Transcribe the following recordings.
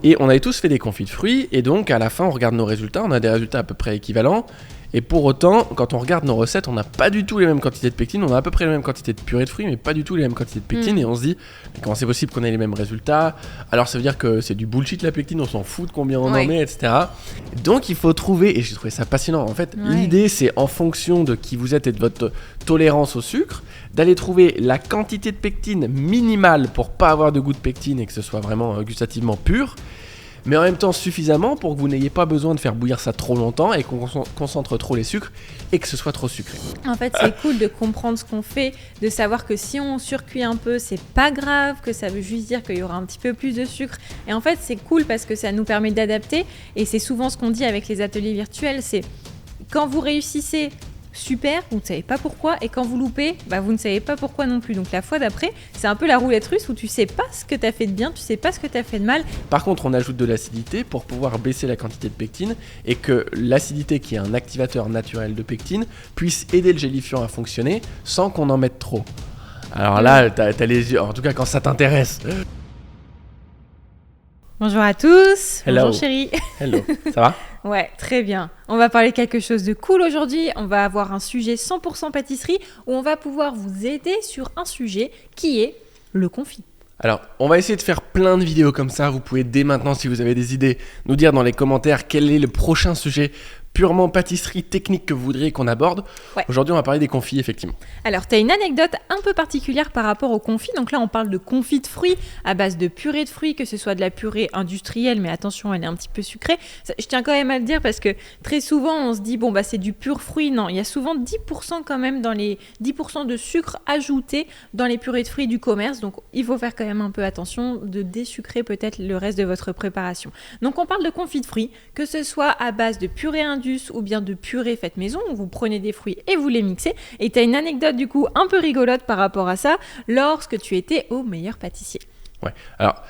Et on avait tous fait des confits de fruits, et donc à la fin on regarde nos résultats, on a des résultats à peu près équivalents, et pour autant, quand on regarde nos recettes, on n'a pas du tout les mêmes quantités de pectine, on a à peu près les mêmes quantités de purée de fruits, mais pas du tout les mêmes quantités de pectine, et on se dit, mais comment c'est possible qu'on ait les mêmes résultats? Alors ça veut dire que c'est du bullshit la pectine, on s'en fout de combien on en met, etc. Donc il faut trouver, et j'ai trouvé ça passionnant, en fait, l'idée c'est en fonction de qui vous êtes et de votre tolérance au sucre, d'aller trouver la quantité de pectine minimale pour pas avoir de goût de pectine et que ce soit vraiment gustativement pur, mais en même temps suffisamment pour que vous n'ayez pas besoin de faire bouillir ça trop longtemps et qu'on concentre trop les sucres et que ce soit trop sucré. En fait, c'est cool de comprendre ce qu'on fait, de savoir que si on surcuit un peu, c'est pas grave, que ça veut juste dire qu'il y aura un petit peu plus de sucre. Et en fait, c'est cool parce que ça nous permet d'adapter. Et c'est souvent ce qu'on dit avec les ateliers virtuels, c'est quand vous réussissez, super, vous ne savez pas pourquoi, et quand vous loupez, vous ne savez pas pourquoi non plus. Donc la fois d'après, c'est un peu la roulette russe où tu sais pas ce que tu as fait de bien, tu sais pas ce que tu as fait de mal. Par contre, on ajoute de l'acidité pour pouvoir baisser la quantité de pectine et que l'acidité, qui est un activateur naturel de pectine, puisse aider le gélifiant à fonctionner sans qu'on en mette trop. Alors là, t'as les yeux, en tout cas quand ça t'intéresse. Bonjour à tous. Hello. Bonjour chérie. Hello, ça va? Ouais, très bien. On va parler de quelque chose de cool aujourd'hui. On va avoir un sujet 100% pâtisserie où on va pouvoir vous aider sur un sujet qui est le confit. Alors, on va essayer de faire plein de vidéos comme ça. Vous pouvez dès maintenant, si vous avez des idées, nous dire dans les commentaires quel est le prochain sujet purement pâtisserie technique que vous voudriez qu'on aborde. Ouais. Aujourd'hui, on va parler des confits, effectivement. Alors, tu as une anecdote un peu particulière par rapport aux confits. Donc là, on parle de confit de fruits à base de purée de fruits, que ce soit de la purée industrielle, mais attention, elle est un petit peu sucrée. Ça, je tiens quand même à le dire parce que très souvent, on se dit, c'est du pur fruit. Non, il y a souvent 10% quand même dans les 10% de sucre ajouté dans les purées de fruits du commerce. Donc, il faut faire quand même un peu attention de désucrer peut-être le reste de votre préparation. Donc, on parle de confit de fruits, que ce soit à base de purée industrielle ou bien de purée faite maison, où vous prenez des fruits et vous les mixez. Et tu as une anecdote du coup un peu rigolote par rapport à ça, lorsque tu étais au meilleur pâtissier. Ouais, alors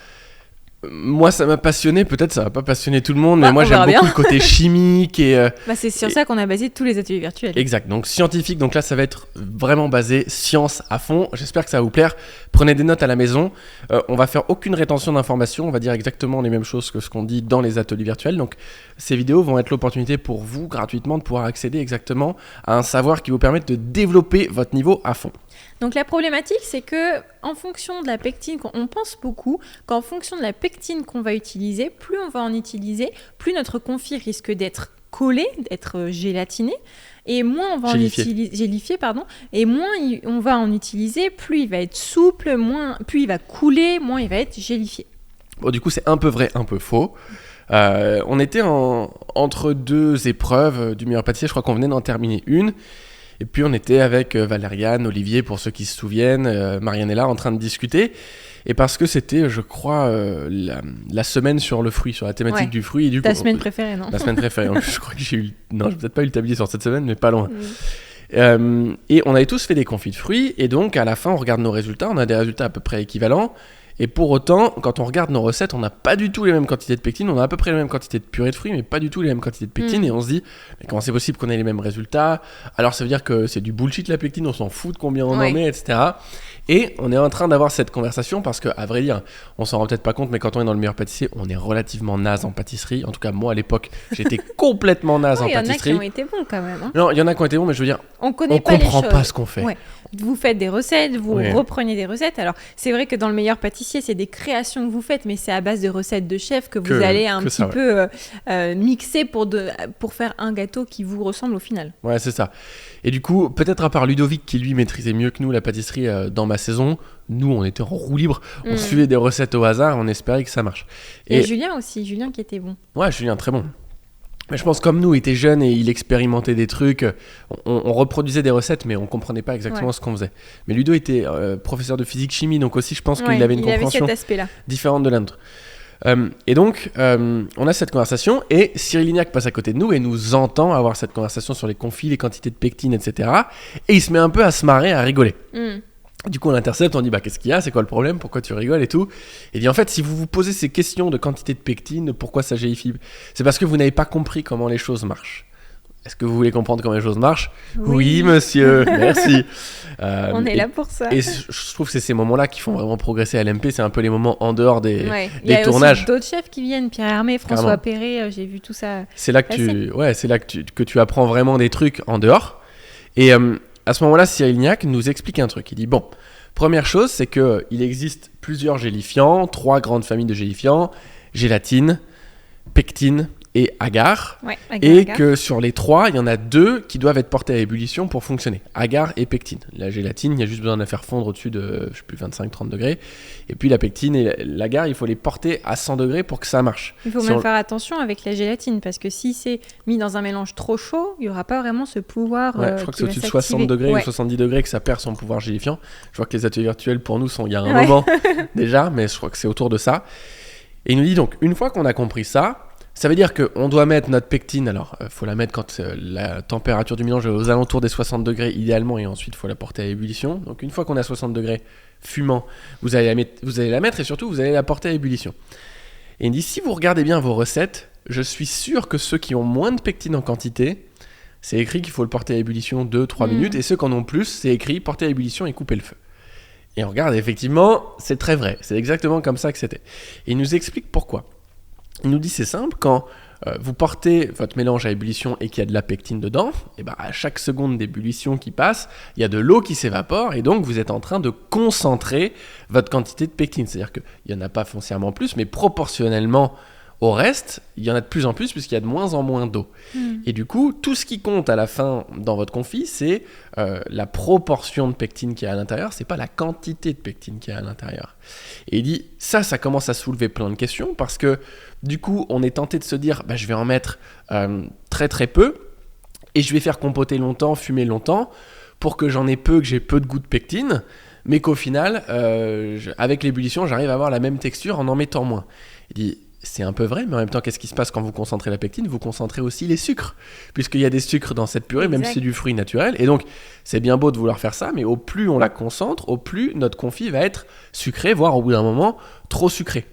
moi ça m'a passionné, peut-être ça va pas passionner tout le monde, mais moi j'aime beaucoup le côté chimique et c'est sur ça qu'on a basé tous les ateliers virtuels. Exact, donc scientifique, donc là ça va être vraiment basé science à fond. J'espère que ça va vous plaire. Prenez des notes à la maison. On va faire aucune rétention d'informations, on va dire exactement les mêmes choses que ce qu'on dit dans les ateliers virtuels. Donc ces vidéos vont être l'opportunité pour vous gratuitement de pouvoir accéder exactement à un savoir qui vous permette de développer votre niveau à fond. Donc la problématique, c'est que en fonction de la pectine, on pense beaucoup qu'en fonction de la pectine qu'on va utiliser, plus on va en utiliser, plus notre confit risque d'être collé, d'être gélatiné, et moins on va gélifié, et moins on va en utiliser, plus il va être souple, plus il va couler, moins il va être gélifié. Bon, du coup, c'est un peu vrai, un peu faux. On était entre deux épreuves du meilleur pâtissier, je crois qu'on venait d'en terminer une. Et puis on était avec Valériane, Olivier, pour ceux qui se souviennent, Marianella, en train de discuter. Et parce que c'était, je crois, la semaine sur le fruit, sur la thématique du fruit. Et du Ta semaine préférée, non? La semaine préférée. Je crois que j'ai eu... Non, j'ai peut-être pas eu le tablier sur cette semaine, mais pas loin. Et on avait tous fait des confits de fruits. Et donc, à la fin, on regarde nos résultats. On a des résultats à peu près équivalents. Et pour autant, quand on regarde nos recettes, on n'a pas du tout les mêmes quantités de pectine, on a à peu près les mêmes quantités de purée de fruits, mais pas du tout les mêmes quantités de pectine, et on se dit, mais comment c'est possible qu'on ait les mêmes résultats? Alors ça veut dire que c'est du bullshit la pectine, on s'en fout de combien on en met, etc. Et on est en train d'avoir cette conversation parce que, à vrai dire, on s'en rend peut-être pas compte, mais quand on est dans le meilleur pâtissier, on est relativement naze en pâtisserie. En tout cas, moi à l'époque, j'étais complètement naze en pâtisserie. Il y en a qui ont été bons quand même. Non, il y en a qui ont été bons, mais je veux dire, on comprend pas ce qu'on fait. Ouais. Vous faites des recettes, vous reprenez des recettes. Alors, c'est vrai que dans le meilleur pâtissier, c'est des créations que vous faites, mais c'est à base de recettes de chef que vous allez un petit peu mixer pour faire un gâteau qui vous ressemble au final. Ouais, c'est ça. Et du coup, peut-être à part Ludovic qui lui maîtrisait mieux que nous la pâtisserie dans ma saison, nous on était en roue libre, on suivait des recettes au hasard, on espérait que ça marche. Et Julien aussi, Julien qui était bon. Ouais, Julien très bon. Mais je pense comme nous, il était jeune et il expérimentait des trucs, on reproduisait des recettes mais on comprenait pas exactement ce qu'on faisait. Mais Ludo était professeur de physique-chimie, donc aussi je pense qu'il avait une compréhension différente de la nôtre. Et donc, on a cette conversation et Cyril Lignac passe à côté de nous et nous entend avoir cette conversation sur les confits, les quantités de pectine, etc. Et il se met un peu à se marrer, à rigoler. Du coup, on l'intercepte, on dit qu'est-ce qu'il y a, c'est quoi le problème, pourquoi tu rigoles et tout. Et il dit en fait, si vous vous posez ces questions de quantité de pectine, pourquoi ça gélifie, c'est parce que vous n'avez pas compris comment les choses marchent. Est-ce que vous voulez comprendre comment les choses marchent ? Oui, monsieur, merci. On est là pour ça. Et je trouve que c'est ces moments-là qui font vraiment progresser à l'MP. C'est un peu les moments en dehors des tournages. Il y a aussi d'autres chefs qui viennent, Pierre Hermé, François Perret, j'ai vu tout ça. C'est là que tu apprends vraiment des trucs en dehors. Et à ce moment-là, Cyril Lignac nous explique un truc. Il dit, bon, première chose, c'est qu'il existe plusieurs gélifiants, 3 grandes familles de gélifiants, gélatine, pectine et agar, et que sur les 3, il y en a 2 qui doivent être portés à ébullition pour fonctionner, agar et pectine. La gélatine, il y a juste besoin de la faire fondre au-dessus de, 25-30 degrés, et puis la pectine et l'agar, il faut les porter à 100 degrés pour que ça marche. Il faut même faire attention avec la gélatine, parce que si c'est mis dans un mélange trop chaud, il n'y aura pas vraiment ce pouvoir je crois que c'est au-dessus de 60 degrés ou 70 degrés que ça perd son pouvoir gélifiant. Je vois que les ateliers virtuels, pour nous, sont il y a un moment déjà, mais je crois que c'est autour de ça. Et il nous dit donc, une fois qu'on a compris ça, ça veut dire qu'on doit mettre notre pectine, alors il faut la mettre quand la température du mélange est aux alentours des 60 degrés idéalement, et ensuite il faut la porter à ébullition. Donc une fois qu'on a 60 degrés fumant, vous allez la mettre et surtout vous allez la porter à ébullition. Et il dit, si vous regardez bien vos recettes, je suis sûr que ceux qui ont moins de pectine en quantité, c'est écrit qu'il faut le porter à ébullition 2-3 minutes, et ceux qui en ont plus, c'est écrit porter à ébullition et couper le feu. Et on regarde, effectivement, c'est très vrai, c'est exactement comme ça que c'était. Et il nous explique pourquoi. Il nous dit c'est simple, quand vous portez votre mélange à ébullition et qu'il y a de la pectine dedans, et ben à chaque seconde d'ébullition qui passe, il y a de l'eau qui s'évapore et donc vous êtes en train de concentrer votre quantité de pectine. C'est-à-dire qu'il n'y en a pas foncièrement plus, mais proportionnellement au reste, il y en a de plus en plus puisqu'il y a de moins en moins d'eau. Et du coup, tout ce qui compte à la fin dans votre confit, c'est la proportion de pectine qu'il y a à l'intérieur, c'est pas la quantité de pectine qu'il y a à l'intérieur. Et il dit, ça commence à soulever plein de questions parce que du coup, on est tenté de se dire, je vais en mettre très très peu et je vais faire compoter longtemps, fumer longtemps pour que j'en ai peu, que j'ai peu de goût de pectine, mais qu'au final, avec l'ébullition, j'arrive à avoir la même texture en mettant moins. Il dit, c'est un peu vrai, mais en même temps, qu'est-ce qui se passe quand vous concentrez la pectine ? Vous concentrez aussi les sucres, puisqu'il y a des sucres dans cette purée, même si c'est du fruit naturel. Et donc, c'est bien beau de vouloir faire ça, mais au plus on la concentre, au plus notre confit va être sucré, voire au bout d'un moment, trop sucré.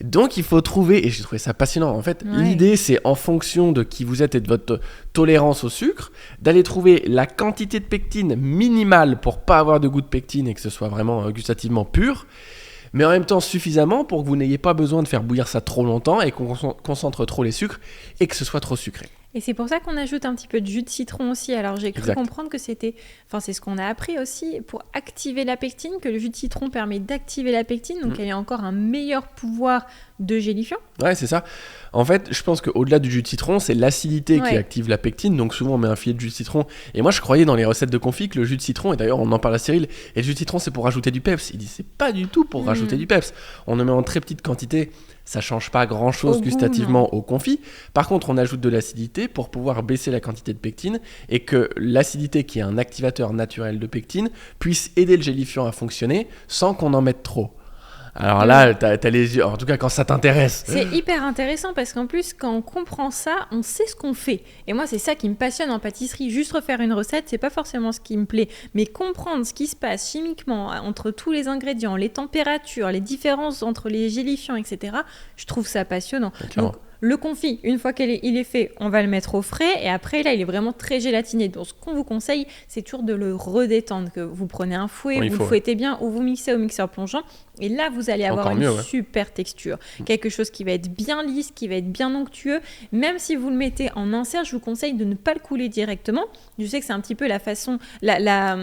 Donc, il faut trouver, et j'ai trouvé ça passionnant, en fait, l'idée, c'est en fonction de qui vous êtes et de votre tolérance au sucre, d'aller trouver la quantité de pectine minimale pour pas avoir de goût de pectine et que ce soit vraiment gustativement pur, mais en même temps suffisamment pour que vous n'ayez pas besoin de faire bouillir ça trop longtemps et qu'on concentre trop les sucres et que ce soit trop sucré. Et c'est pour ça qu'on ajoute un petit peu de jus de citron aussi. Alors j'ai cru comprendre que c'était, c'est ce qu'on a appris aussi, pour activer la pectine, que le jus de citron permet d'activer la pectine, donc elle a encore un meilleur pouvoir de gélifiant. Ouais, c'est ça. En fait, je pense qu'au-delà du jus de citron, c'est l'acidité qui active la pectine, donc souvent on met un filet de jus de citron. Et moi je croyais dans les recettes de confit que le jus de citron, et d'ailleurs on en parle à Cyril, et le jus de citron c'est pour rajouter du peps. Il dit c'est pas du tout pour rajouter du peps. On en met en très petite quantité. Ça change pas grand-chose gustativement au confit. Par contre, on ajoute de l'acidité pour pouvoir baisser la quantité de pectine et que l'acidité, qui est un activateur naturel de pectine, puisse aider le gélifiant à fonctionner sans qu'on en mette trop. Alors là, t'as les yeux, en tout cas quand ça t'intéresse. C'est hyper intéressant parce qu'en plus, quand on comprend ça, on sait ce qu'on fait. Et moi, c'est ça qui me passionne en pâtisserie. Juste refaire une recette, c'est pas forcément ce qui me plaît. Mais comprendre ce qui se passe chimiquement entre tous les ingrédients, les températures, les différences entre les gélifiants, etc., je trouve ça passionnant. Donc, le confit, une fois qu'il est fait, on va le mettre au frais et après, là, il est vraiment très gélatiné. Donc, ce qu'on vous conseille, c'est toujours de le redétendre, que vous prenez un fouet, vous le fouettez bien ou vous mixez au mixeur plongeant et là, vous allez avoir super texture. Quelque chose qui va être bien lisse, qui va être bien onctueux. Même si vous le mettez en insert, je vous conseille de ne pas le couler directement. Je sais que c'est un petit peu la façon... La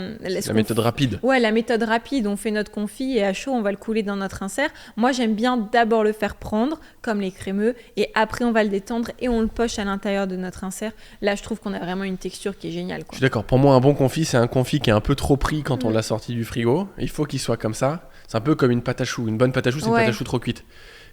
méthode rapide. Ouais, la méthode rapide. On fait notre confit et à chaud, on va le couler dans notre insert. Moi, j'aime bien d'abord le faire prendre, comme les crémeux, et après, on va le détendre et on le poche à l'intérieur de notre insert. Là, je trouve qu'on a vraiment une texture qui est géniale. Je suis d'accord. Pour moi, un bon confit, c'est un confit qui est un peu trop pris quand on l'a sorti du frigo. Il faut qu'il soit comme ça. C'est un peu comme une pâte à choux. Une bonne pâte à choux, c'est une pâte à choux trop cuite,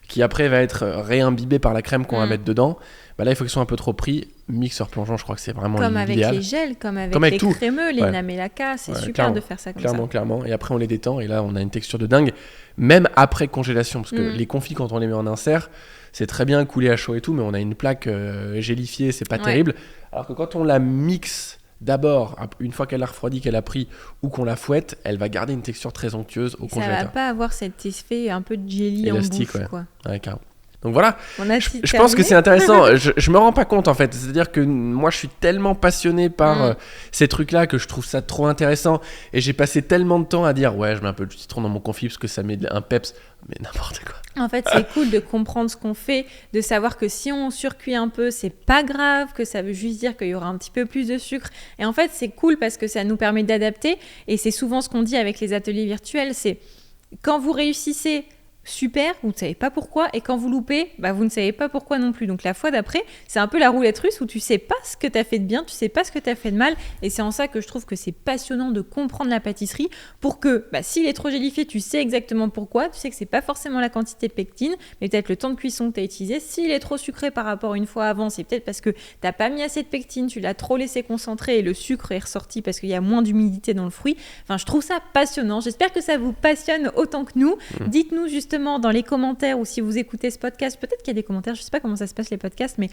qui après va être réimbibée par la crème qu'on va mettre dedans. Là, il faut qu'ils soient un peu trop pris. Mixeur plongeant, je crois que c'est vraiment l'idéal. Comme avec les gels, comme avec les crémeux, les namelaka, c'est super de faire ça comme ça. Clairement. Et après, on les détend et là, on a une texture de dingue, même après congélation, parce que les confits, quand on les met en insert, c'est très bien coulé à chaud et tout, mais on a une plaque gélifiée, c'est pas terrible. Alors que quand on la mixe d'abord, une fois qu'elle a refroidi, qu'elle a pris, ou qu'on la fouette, elle va garder une texture très onctueuse au congélateur. Ça va pas avoir cet effet un peu de jelly élastique, en bouche, quoi. Ouais, carrément. Donc voilà, On a je pense que c'est intéressant. Je me rends pas compte en fait. C'est-à-dire que moi je suis tellement passionné par ces trucs-là que je trouve ça trop intéressant. Et j'ai passé tellement de temps à dire ouais, je mets un peu de citron dans mon confit parce que ça met un peps. Mais n'importe quoi. En fait, c'est cool de comprendre ce qu'on fait, de savoir que si on surcuit un peu, c'est pas grave, que ça veut juste dire qu'il y aura un petit peu plus de sucre. Et en fait, c'est cool parce que ça nous permet d'adapter. Et c'est souvent ce qu'on dit avec les ateliers virtuels, c'est quand vous réussissez, super, vous ne savez pas pourquoi, et quand vous loupez, vous ne savez pas pourquoi non plus. Donc la fois d'après, c'est un peu la roulette russe où tu sais pas ce que tu as fait de bien, tu sais pas ce que tu as fait de mal, et c'est en ça que je trouve que c'est passionnant de comprendre la pâtisserie pour que, s'il est trop gélifié, tu sais exactement pourquoi, tu sais que c'est pas forcément la quantité de pectine, mais peut-être le temps de cuisson que tu as utilisé. S'il est trop sucré par rapport à une fois avant, c'est peut-être parce que t'as pas mis assez de pectine, tu l'as trop laissé concentrer et le sucre est ressorti parce qu'il y a moins d'humidité dans le fruit. Enfin, je trouve ça passionnant. J'espère que ça vous passionne autant que nous. Dites-nous justement dans les commentaires ou si vous écoutez ce podcast, peut-être qu'il y a des commentaires, je sais pas comment ça se passe les podcasts, mais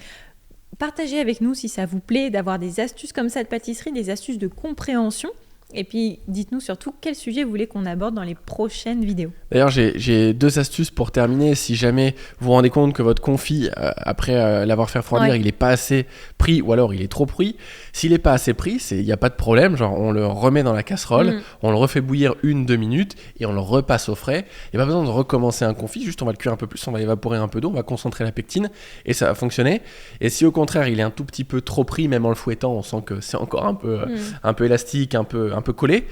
partagez avec nous si ça vous plaît d'avoir des astuces comme ça de pâtisserie, des astuces de compréhension. Et puis, dites-nous surtout quel sujet vous voulez qu'on aborde dans les prochaines vidéos. D'ailleurs, j'ai 2 astuces pour terminer. Si jamais vous vous rendez compte que votre confit, après l'avoir fait refroidir, il n'est pas assez pris ou alors il est trop pris. S'il n'est pas assez pris, il n'y a pas de problème. Genre, on le remet dans la casserole, on le refait bouillir 1-2 minutes et on le repasse au frais. Il n'y a pas besoin de recommencer un confit, juste on va le cuire un peu plus, on va évaporer un peu d'eau, on va concentrer la pectine et ça va fonctionner. Et si au contraire, il est un tout petit peu trop pris, même en le fouettant, on sent que c'est encore un peu élastique, un peu collé,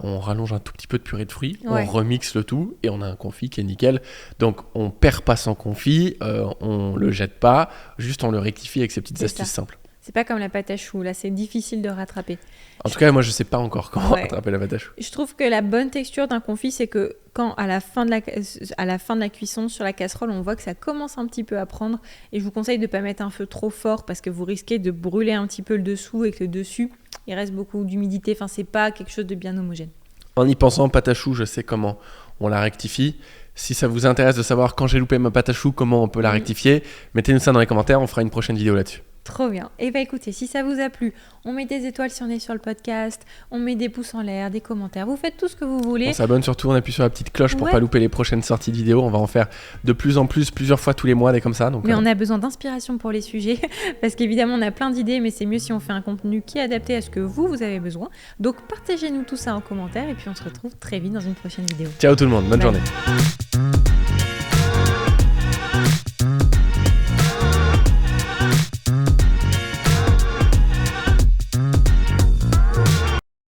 on rallonge un tout petit peu de purée de fruits, on remixe le tout et on a un confit qui est nickel. Donc on perd pas son confit, on le jette pas, juste on le rectifie avec ces petites astuces simples. C'est pas comme la pâte à choux, là c'est difficile de rattraper. En tout cas, moi je sais pas encore comment rattraper la pâte à choux. Je trouve que la bonne texture d'un confit, c'est que quand à la fin de la cuisson sur la casserole, on voit que ça commence un petit peu à prendre. Et je vous conseille de pas mettre un feu trop fort parce que vous risquez de brûler un petit peu le dessous et que le dessus, il reste beaucoup d'humidité. Enfin, c'est pas quelque chose de bien homogène. En y pensant, pâte à choux, je sais comment on la rectifie. Si ça vous intéresse de savoir quand j'ai loupé ma pâte à choux, comment on peut la rectifier, mettez-nous ça dans les commentaires, on fera une prochaine vidéo là-dessus. Trop bien. Et écoutez, si ça vous a plu, on met des étoiles si on est sur le podcast, on met des pouces en l'air, des commentaires, vous faites tout ce que vous voulez. On s'abonne surtout, on appuie sur la petite cloche pour pas louper les prochaines sorties de vidéos. On va en faire de plus en plus, plusieurs fois tous les mois, des comme ça. Donc, mais on a besoin d'inspiration pour les sujets, parce qu'évidemment on a plein d'idées, mais c'est mieux si on fait un contenu qui est adapté à ce que vous avez besoin. Donc partagez-nous tout ça en commentaire et puis on se retrouve très vite dans une prochaine vidéo. Ciao tout le monde, bonne journée.